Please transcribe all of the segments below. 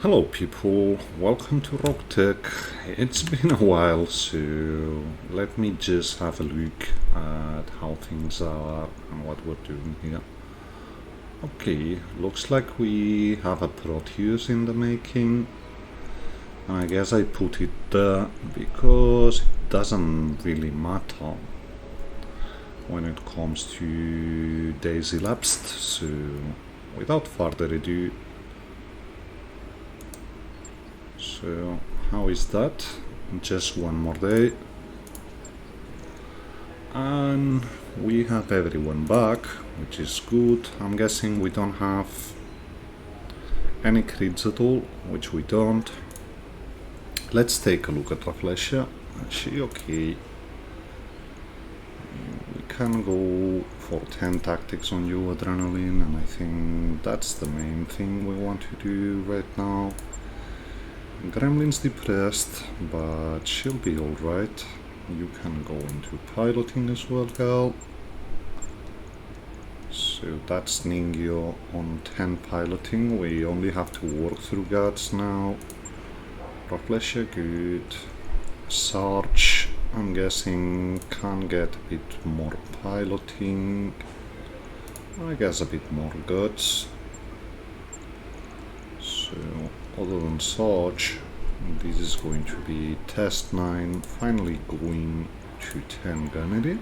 Hello people, welcome to Roguetech. It's been a while, so let me just have a look at how things are and what we're doing here. Okay, looks like we have a Proteus in the making. And I guess I put it there because it doesn't really matter when it comes to days elapsed. So without further ado, so how is that? Just one more day. And we have everyone back, which is good. I'm guessing we don't have any crits at all, which we don't. Let's take a look at Rafflesia. Is she okay? We can go for 10 tactics on you, Adrenaline, and I think that's the main thing we want to do right now. Gremlin's depressed, but she'll be alright. You can go into piloting as well, girl. So that's Ningyo on 10 piloting. We only have to work through guards now. Rafflesia, good. Sarge, I'm guessing, can get a bit more piloting. I guess a bit more guts. So, other than Sarge, this is going to be test 9, finally going to 10 gunnery.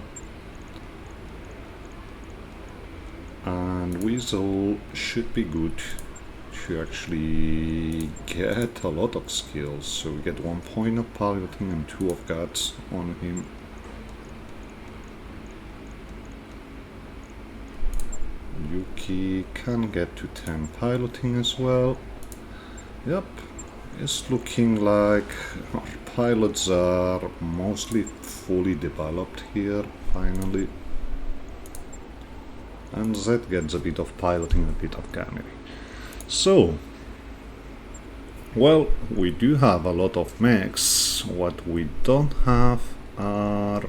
And Weasel should be good to actually get a lot of skills. So we get 1 point of piloting and 2 of guards on him. Yuki can get to 10 piloting as well. Yep, it's looking like our pilots are mostly fully developed here, finally. And Zed gets a bit of piloting, a bit of gunnery. So, well, we do have a lot of mechs. What we don't have are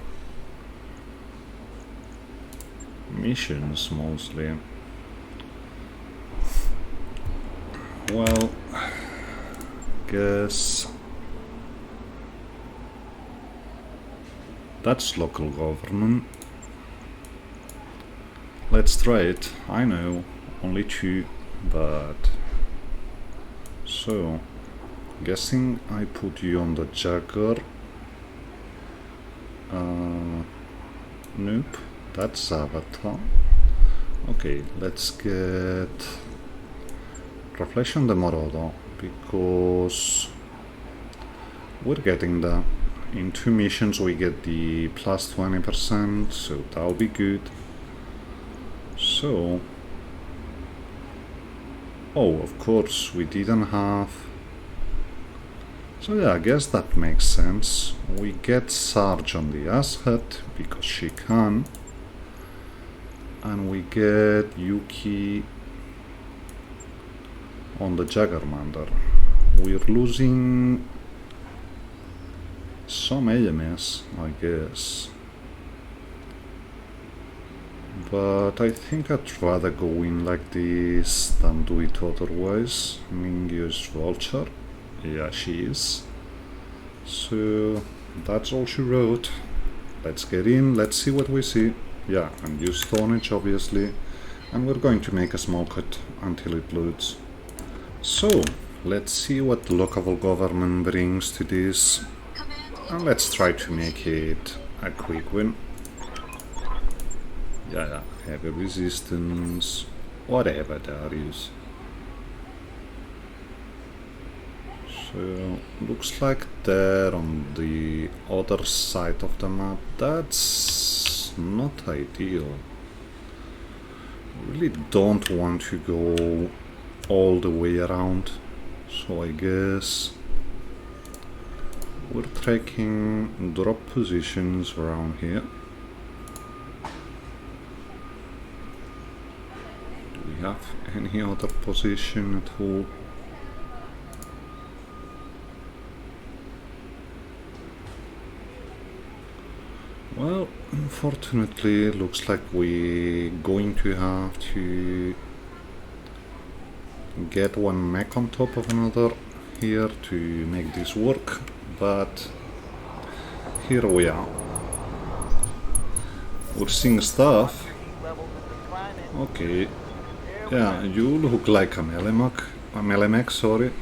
missions, mostly. Well, guess that's local government. Let's try it. I know, only 2, but so guessing I put you on the Jagger. Nope, that's Avatar. Okay, let's get Reflection de Morodo, because we're getting the in 2 missions we get the plus 20%, so that'll be good. So, oh, of course we didn't have, so yeah, I guess that makes sense. We get Sarge on the asshat because she can, and we get Yuki on the Jaggermander. We're losing some AMS, I guess. But I think I'd rather go in like this than do it otherwise. Mingyo's Vulture. Yeah, she is. So that's all she wrote. Let's get in, let's see what we see. Yeah, and use Stonehenge obviously. And we're going to make a small cut until it loads. So, let's see what the local government brings to this, and let's try to make it a quick win. Yeah, heavy resistance, whatever there is. So, looks like they're on the other side of the map. That's not ideal. Really don't want to go all the way around, so I guess we're taking drop positions around here. Do we have any other position at all? Well, unfortunately, it looks like we're going to have to get one mech on top of another here to make this work, but here we are. We're seeing stuff. Okay. Yeah, you look like a melee mech, sorry.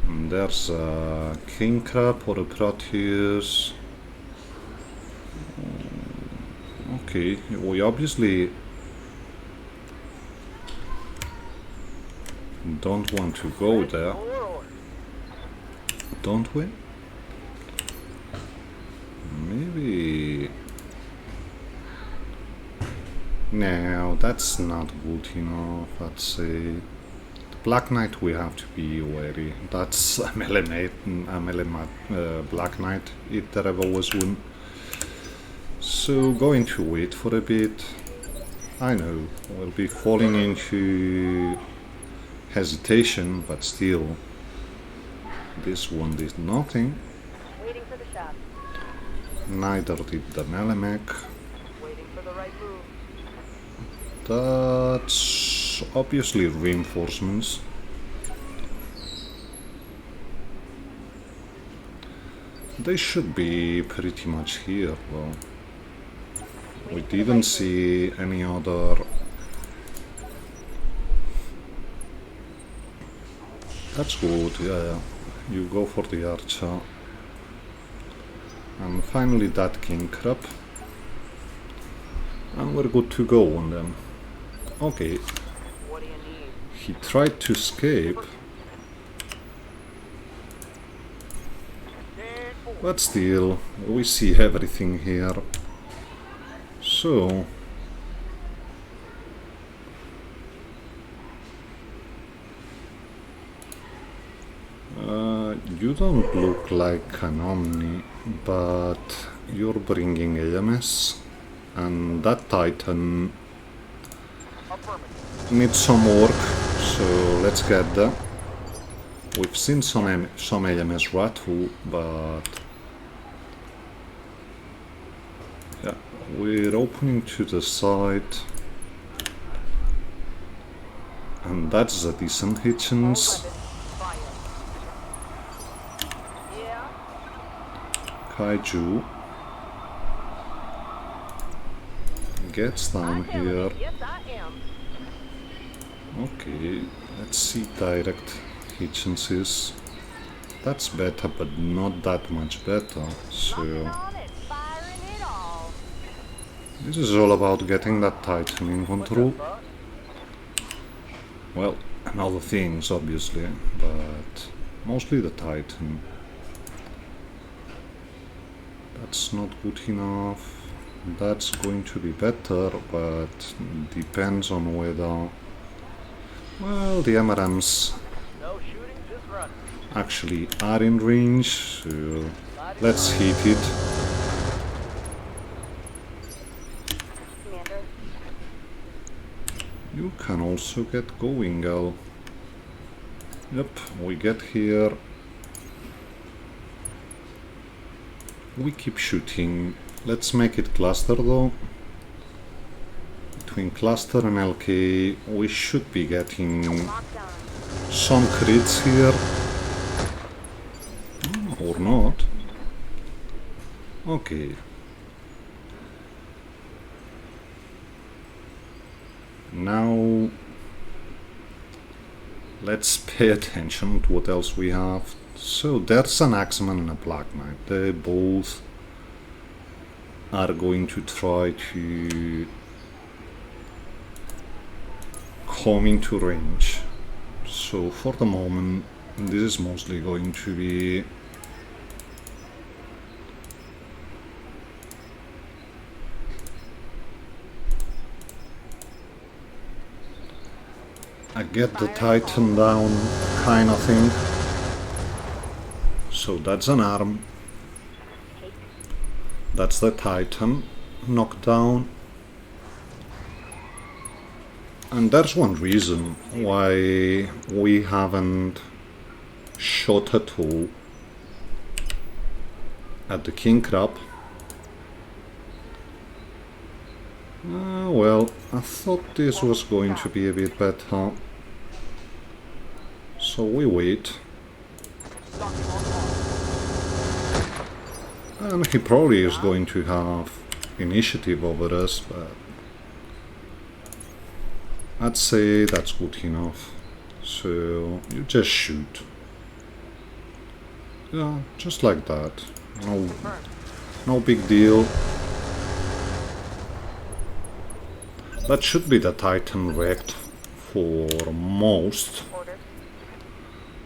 And there's a king crab or a Proteus. Okay, we obviously don't want to go there, don't we? Maybe... No, that's not good enough, I'd say. The Black Knight we have to be wary. That's a melee Black Knight, if there ever was one. So going to wait for a bit. I know, we'll be falling into hesitation, but still, this one did nothing. Waiting for the shot. Neither did the melee mech. Waiting for the right move. That's obviously reinforcements. They should be pretty much here, though. We didn't see any other... That's good, yeah. You go for the archer. And finally that king crab. And we're good to go on them. Okay. What do you need? He tried to escape. But still, we see everything here. So... you don't look like an Omni, but you're bringing AMS, and that Titan needs some work, so let's get there. We've seen some AMS Ratu, but yeah, we're opening to the side, and that's a decent hit chance. Kaiju gets down here. Yes, I am. Okay, let's see direct hit chances. That's better, but not that much better. So On it, firing it all. this is all about getting that Titan in control. Well, and other things obviously, but mostly the Titan. That's not good enough. That's going to be better, but depends on whether... Well, the MRMs No shooting, just run. actually are in range, so let's hit it. Commander. You can also get going, girl. Yep, we get here. We keep shooting. Let's make it cluster though. Between cluster and LK, we should be getting some crits here. Or not. Okay. Now let's pay attention to what else we have. So there's an Axeman and a Black Knight. They both are going to try to come into range. So for the moment, this is mostly going to be a get the Titan down kind of thing. So that's an arm. That's the Titan knocked down. And there's one reason why we haven't shot at all at the king crab. Well, I thought this was going to be a bit better. So we wait. And he probably is going to have initiative over us, but I'd say that's good enough. So you just shoot. Yeah, just like that. No big deal. That should be the Titan wrecked for most Order.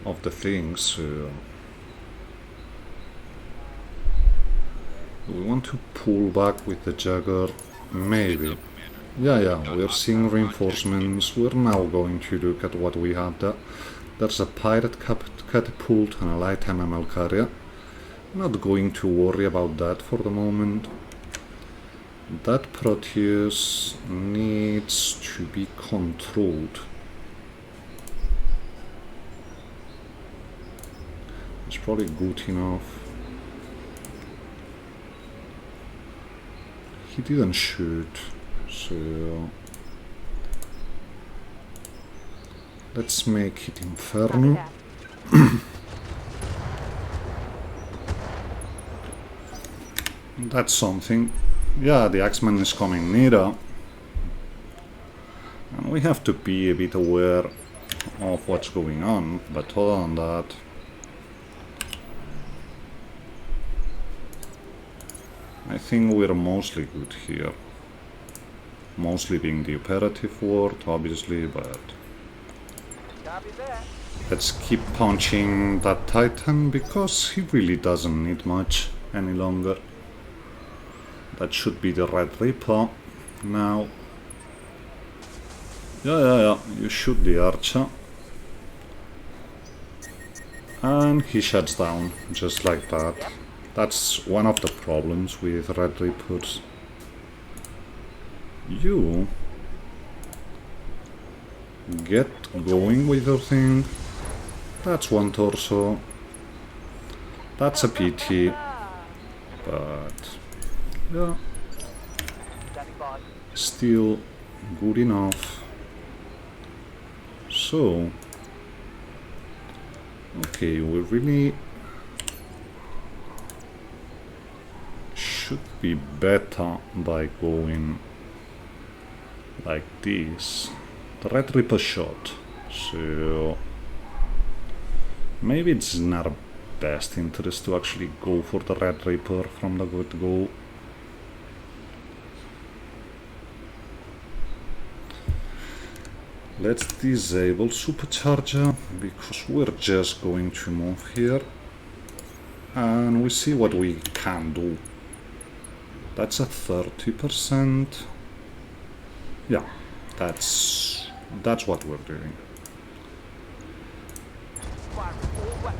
of the things. Do we want to pull back with the Jagger? Maybe. Yeah, we're seeing reinforcements. We're now going to look at what we have there. There's a pirate catapult and a light MML carrier. Not going to worry about that for the moment. That Proteus needs to be controlled. It's probably good enough. He didn't shoot, so let's make it Inferno. That's something. Yeah, the Axeman is coming nearer. And we have to be a bit aware of what's going on, but other than that, I think we're mostly good here. Mostly being the operative word, obviously, but Copy that. let's keep punching that Titan because he really doesn't need much any longer. That should be the Red Reaper now. Yeah, you shoot the archer. And he shuts down, just like that. That's one of the problems with Red Reapers. You get going with your thing. That's one torso. That's a PT. But yeah, Standing by. still good enough. So, okay, we really should be better by going like this. The Red Reaper shot. So maybe it's in our best interest to actually go for the Red Reaper from the get-go. Let's disable Supercharger because we're just going to move here and we see what we can do. That's a 30%. Yeah, that's what we're doing. Fire full weapon.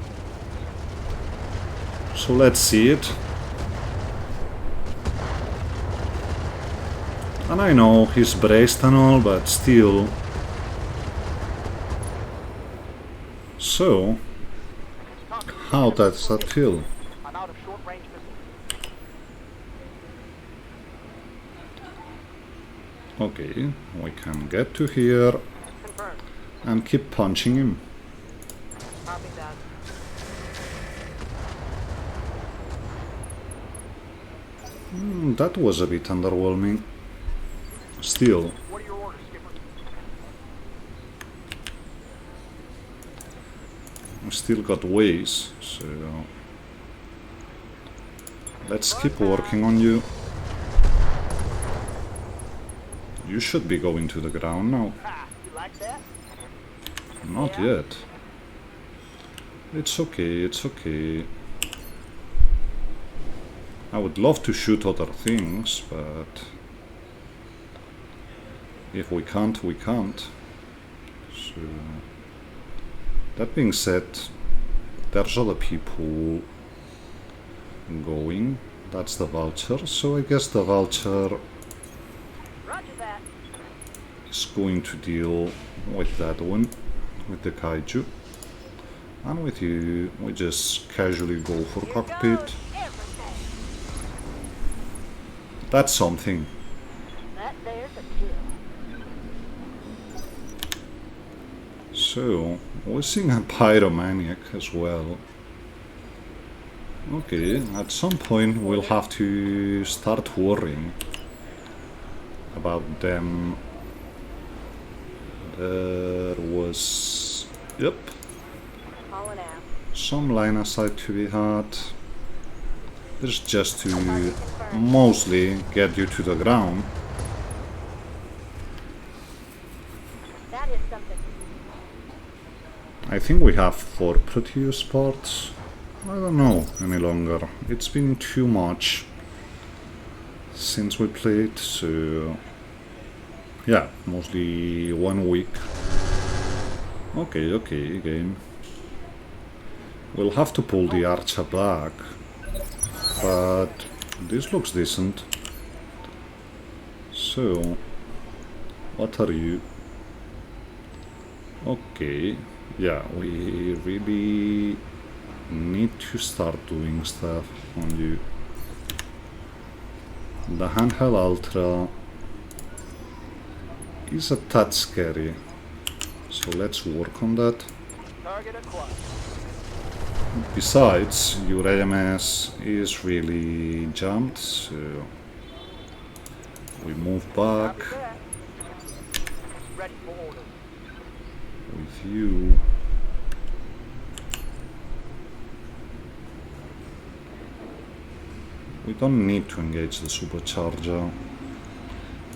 So let's see it. And I know he's braced and all, but still. So, how does that feel? I'm out of short range missiles. Okay, we can get to here Confirmed. and keep punching him. Copy that. That was a bit underwhelming. Still, What are your orders, Skipper? we still got ways, so let's keep working on you. You should be going to the ground now. Ha! You like that? Not yet. It's okay, it's okay. I would love to shoot other things, but if we can't, we can't. So, that being said, there's other people going. That's the Vulture, so I guess the Vulture Roger that. is going to deal with that one, with the Kaiju. And with you, we just casually go for Here cockpit. goes everything. That's something. That there's a kill. So, we're seeing a pyromaniac as well. Okay, at some point we'll have to start worrying about them. There was... Yep. Hauling out. Some line of sight to be had. This is just to mostly get you to the ground. That is something. I think we have 4 Proteus parts. I don't know any longer. It's been too much since we played, so yeah, mostly 1 week. Okay, game. We'll have to pull the archer back, but this looks decent. So, what are you? Okay, yeah, we really need to start doing stuff on you. The handheld ultra is a tad scary, so let's work on that. Target acquired. Besides, your AMS is really jumped, so we move back Copy that. Ready for order. with you. We don't need to engage the supercharger.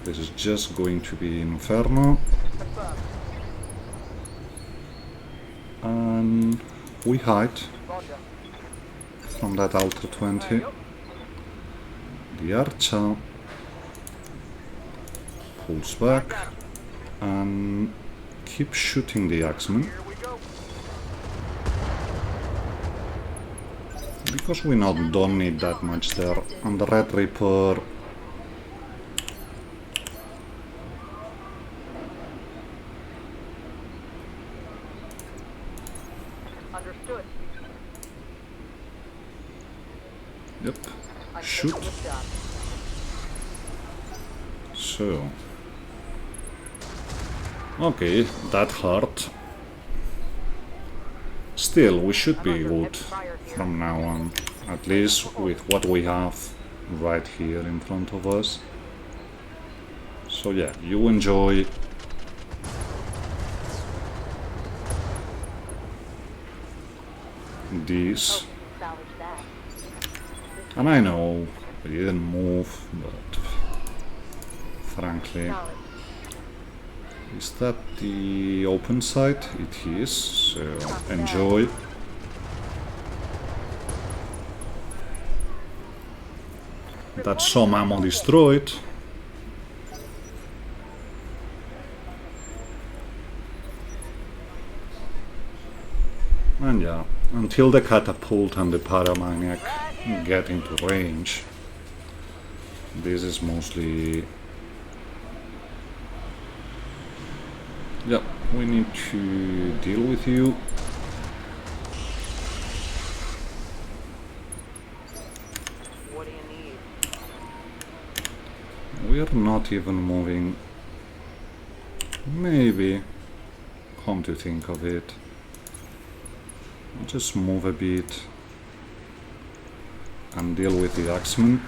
This is just going to be Inferno. Confirmed. And we hide Roger. from that Ultra 20. Yep. The Archer pulls back and keeps shooting the Axeman. Here we go. Because we don't need that much there. And the Red Reaper Understood. yep, I'm shoot. taking the shot. So, okay, that hurt. Still, we should be good from now on, at least with what we have right here in front of us. So yeah, you enjoy. This, Salvage that. and I know we didn't move, but frankly, Solid. is that the open side? It is, so enjoy. That's some ammo destroyed. And yeah, until the catapult and the paramaniac get into range, this is mostly... Yep, we need to deal with you. What do you need? We're not even moving. Maybe, come to think of it, just move a bit and deal with the Axeman.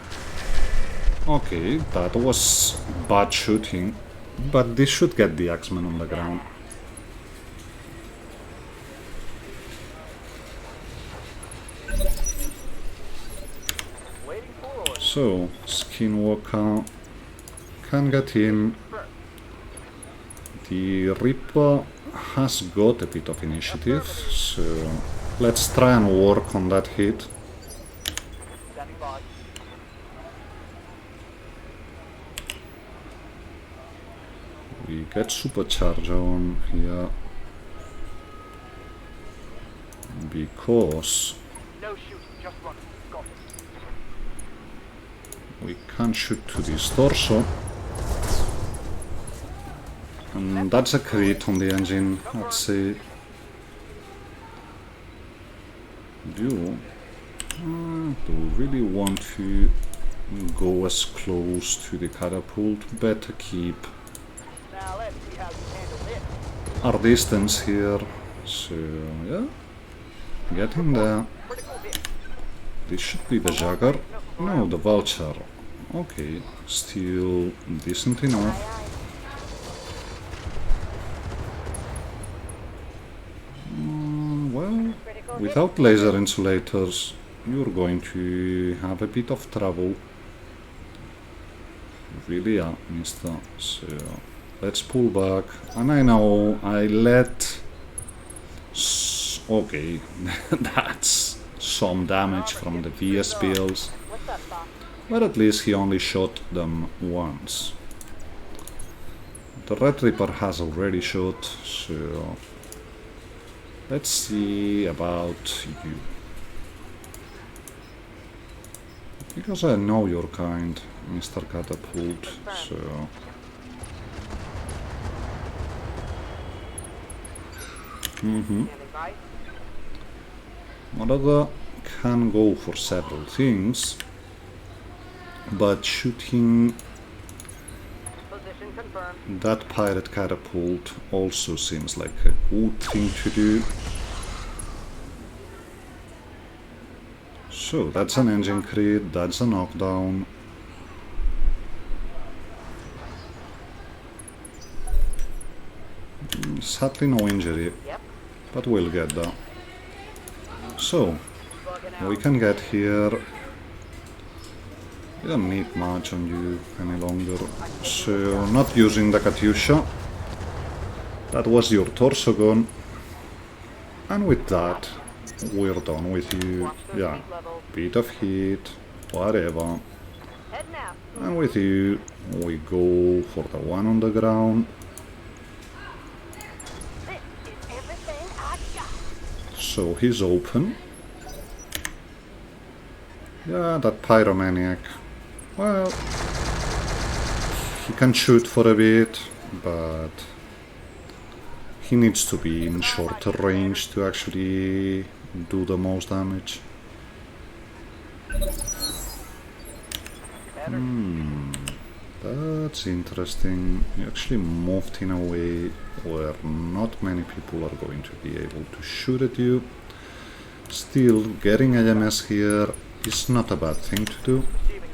Okay, that was bad shooting, but this should get the Axeman on the ground. Waiting for orders. So, Skinwalker can get in. The Reaper has got a bit of initiative, so let's try and work on that hit. Standing by. We get supercharger on here because No shooting, just running. Got it. we can't shoot to this torso. And that's a crit on the engine, I'd say. Do we really want to go as close to the catapult? Better keep. Now let's see how you handle this. our distance here. So, yeah. Getting there. This should be the Jagger. No, the Vulture. Okay, still decent enough. Well, without laser insulators, you're going to have a bit of trouble. Really, yeah, mister. So, let's pull back. And I know I let... Okay, that's some damage from the VSPLs. What's up, boss? But at least he only shot them once. The Red Reaper has already shot, so... Let's see about you. Because I know your kind, Mr. Catapult, so... Standing by. Maraga can go for several things, but shooting Position confirmed. that pirate catapult also seems like a good thing to do. So that's an engine crit, that's a knockdown. Sadly no injury, Yep. but we'll get there. So, Bugging we out. can get here. We don't need much on you any longer. So, not using the Katyusha. That was your torso gun. And with that, we're done with you. Watch those Yeah, heat levels. bit of heat, whatever. Heading out. And with you, we go for the one on the ground. This is everything I got. So he's open. Yeah, that pyromaniac. Well, he can shoot for a bit, but he needs to be in shorter range to actually do the most damage. Better. That's interesting. You actually moved in a way where not many people are going to be able to shoot at you. Still, getting AMS here is not a bad thing to do. Receiving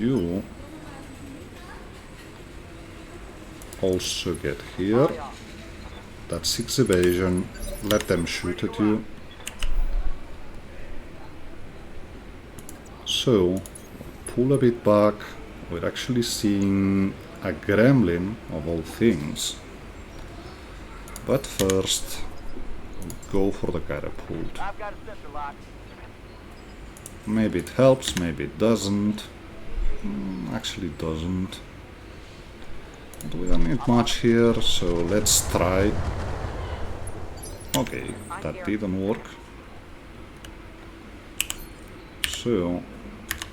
you. You also get Oh, here. yeah. That's 6 evasion. Let them shoot at you. So, pull a bit back. We're actually seeing a gremlin of all things. But first, go for the catapult. I've got a sensor lock. Maybe it helps, maybe it doesn't. Actually doesn't. But we don't need much here, so let's try. Okay, that didn't work. So,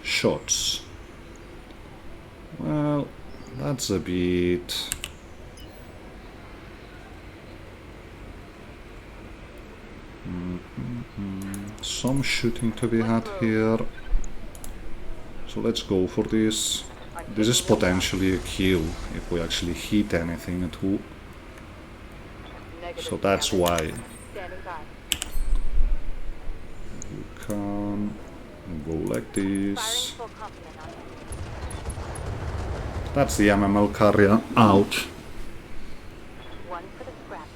shots. Well, that's a bit... Some shooting to be had here. So let's go for this. This is potentially a kill if we actually hit anything at all. Negative. So that's why Standing by. you can go like Firing this. full complement on you. That's the MML carrier out. One for the scrap.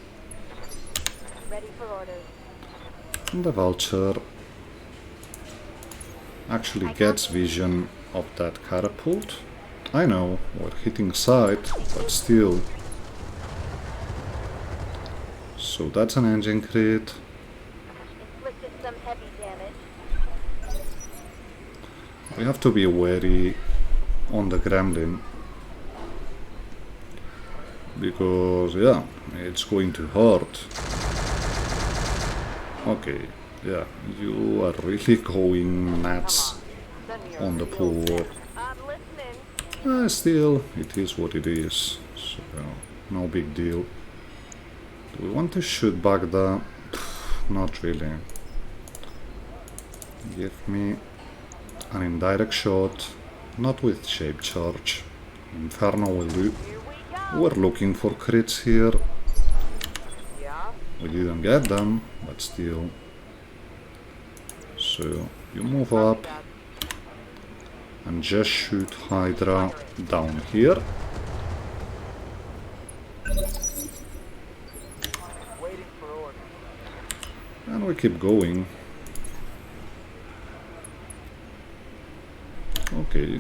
Ready for orders. And the vulture actually gets vision of that catapult. I know, we're hitting sight, but still. So that's an engine crit. Inflicted some heavy damage. We have to be wary on the gremlin. Because, yeah, it's going to hurt. Okay, yeah, you are really going nuts Send me on the your pool. I'm listening. Still, it is what it is, so no big deal. Do we want to shoot back there? Not really. Give me an indirect shot, not with shape charge. Inferno will do. Here we go. We're looking for crits here. Yeah? We didn't get them, but still. So you move up and just shoot Hydra down here. Waiting for orders. And we keep going. Okay.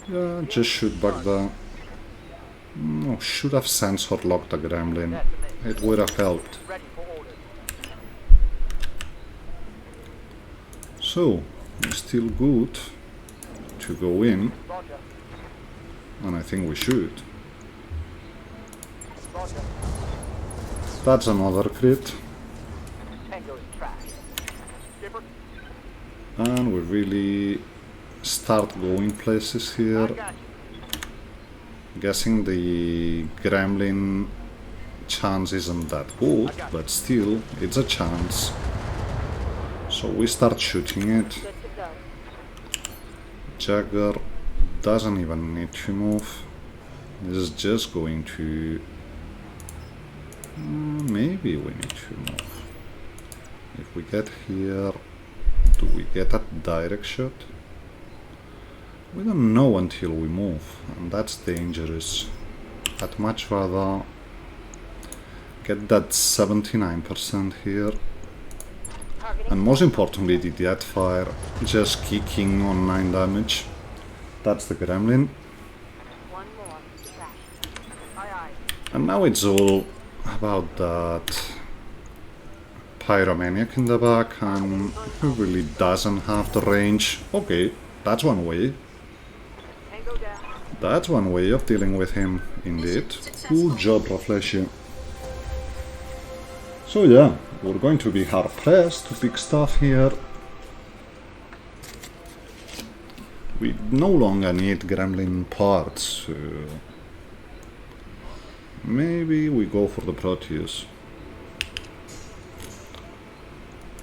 Yeah, just shoot back the... No, should have sensor locked the gremlin. It would have helped. Ready for orders. So, it's still good to go in, Roger. and I think we should. Roger. That's another crit, Tango's trash. Skipper, and we really start going places I here. got you. Guessing the gremlin chance isn't that good, but still, it's a chance. So we start shooting it. Good to go. Jagger doesn't even need to move. He's just going to... maybe we need to move. If we get here, do we get a direct shot? We don't know until we move, and that's dangerous. I'd much rather get that 79% here. Targeting. And most importantly, the Deathfire just kicking on 9 damage. That's the gremlin. One more. Trash. Aye, aye. And now it's all about that Pyromaniac in the back, and who really doesn't have the range. Okay, that's one way. Tango down. That's one way of dealing with him, indeed. Good job, Rafleshi. So yeah, we're going to be hard pressed to pick stuff here. We no longer need gremlin parts, so maybe we go for the Proteus.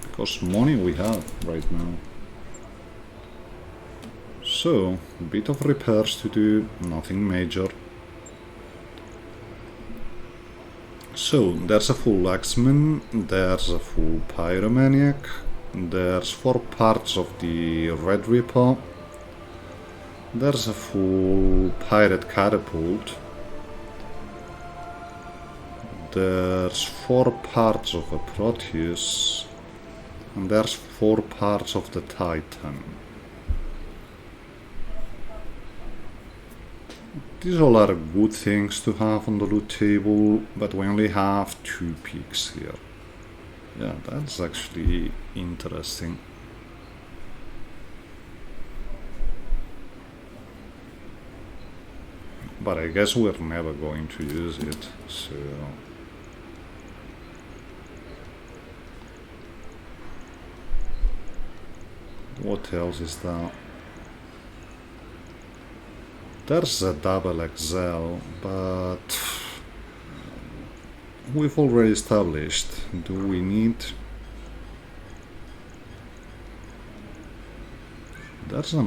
Because money we have right now. So, a bit of repairs to do, nothing major. So, there's a full Axeman, there's a full Pyromaniac, there's 4 parts of the Red Reaper, there's a full Pirate Catapult, there's 4 parts of a Proteus, and there's 4 parts of the Titan. These all are good things to have on the loot table, but we only have 2 peaks here. Yeah, that's actually interesting. But I guess we're never going to use it, so... What else is that? There's a double XL, but we've already established. Do we need? There's a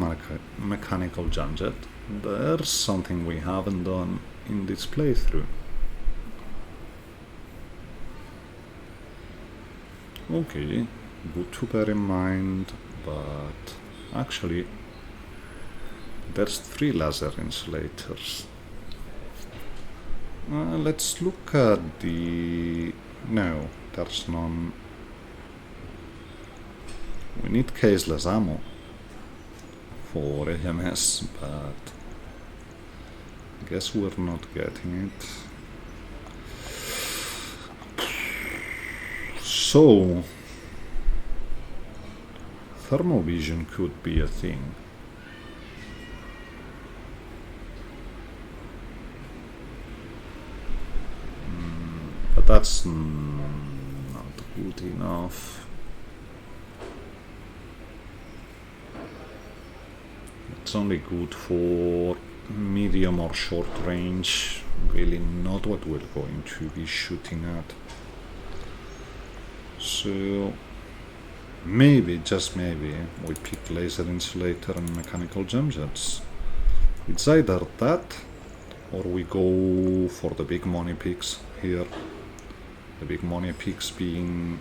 mechanical jump jet. There's something we haven't done in this playthrough. Okay, good to bear in mind, but actually there's 3 laser insulators. Let's look at the... no, there's none. We need caseless ammo for AMS, but I guess we're not getting it. So, thermovision could be a thing. But that's not good enough. It's only good for medium or short range, really not what we're going to be shooting at. So maybe, just maybe, we pick laser insulator and mechanical jump jets. It's either that or we go for the big money picks here. The big money picks being...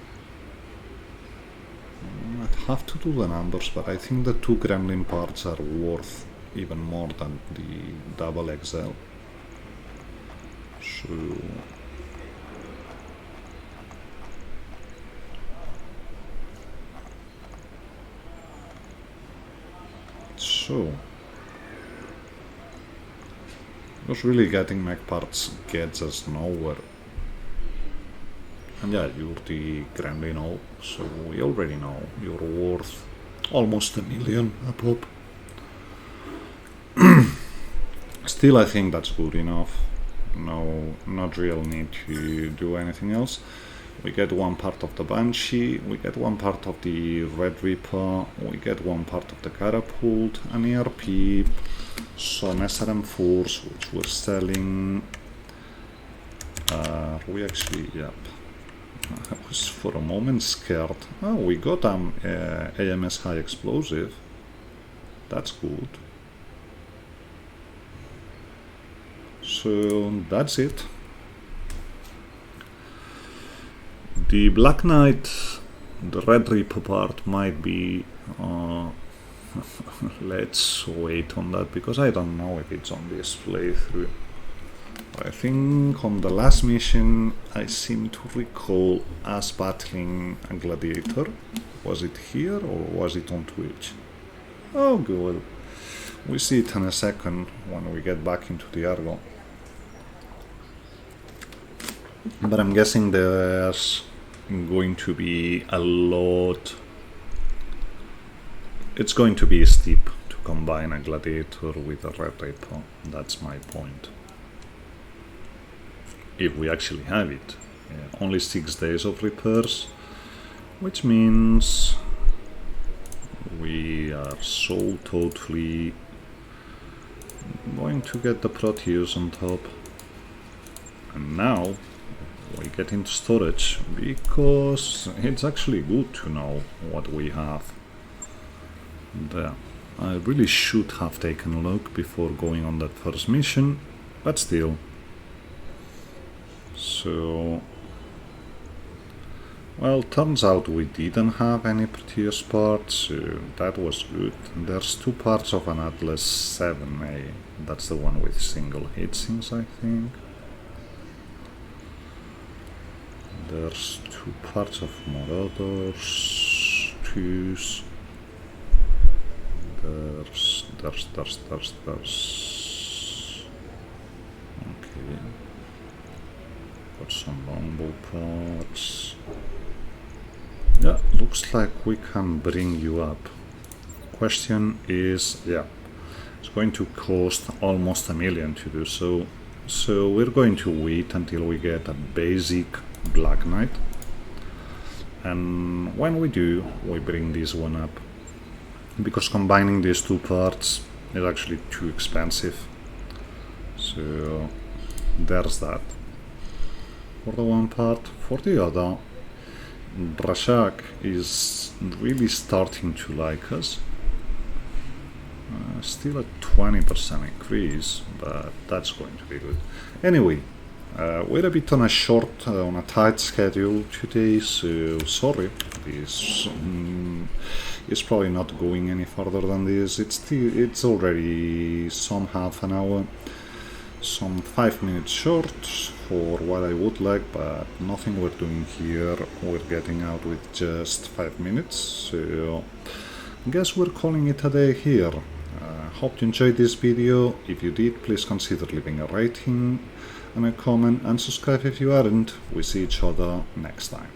I'd have to do the numbers, but I think the 2 gremlin parts are worth even more than the double XL. So just really getting mech parts gets us nowhere. And yeah, you're the gremlin now, so we already know you're worth almost $1 million a pop. Still, I think that's good enough. No, not real need to do anything else. We get 1 part of the Banshee, we get 1 part of the Red Reaper, we get 1 part of the Catapult, an ERP, some SRM4s which we're selling. We actually, yep. I was for a moment scared. Oh, we got AMS high explosive. That's good. So that's it. The Black Knight, the Red Reaper part might be... let's wait on that, because I don't know if it's on this playthrough. I think on the last mission I seem to recall us battling a gladiator. Was it here or was it on Twitch? Oh good. We see it in a second when we get back into the Argo. But I'm guessing there's going to be a lot... It's going to be steep to combine a gladiator with a Red Reaper. That's my point. If we actually have it. Yeah, only 6 days of repairs, which means we are so totally going to get the Proteus on top. And now we get into storage, because it's actually good to know what we have there. I really should have taken a look before going on that first mission, but still. So, well, turns out we didn't have any Proteus parts, so that was good. There's 2 parts of an Atlas 7A, that's the one with single heatsinks, I think. There's 2 parts of Marauders, 2s. There's... Okay. Got some longbow parts. Yeah, looks like we can bring you up. Question is, yeah, it's going to cost almost $1 million to do so. So we're going to wait until we get a basic Black Knight. And when we do, we bring this one up. Because combining these 2 parts is actually too expensive. So there's that. For the one part. For the other, Brashak is really starting to like us. Still a 20% increase, but that's going to be good. Anyway, we're a bit on a short, on a tight schedule today, so sorry. This is probably not going any further than this. It's already some half an hour. Some 5 minutes short for what I would like, but nothing we're doing here. We're getting out with just 5 minutes, so I guess we're calling it a day here. Hope you enjoyed this video. If you did, please consider leaving a rating and a comment, and subscribe if you aren't. We see each other next time.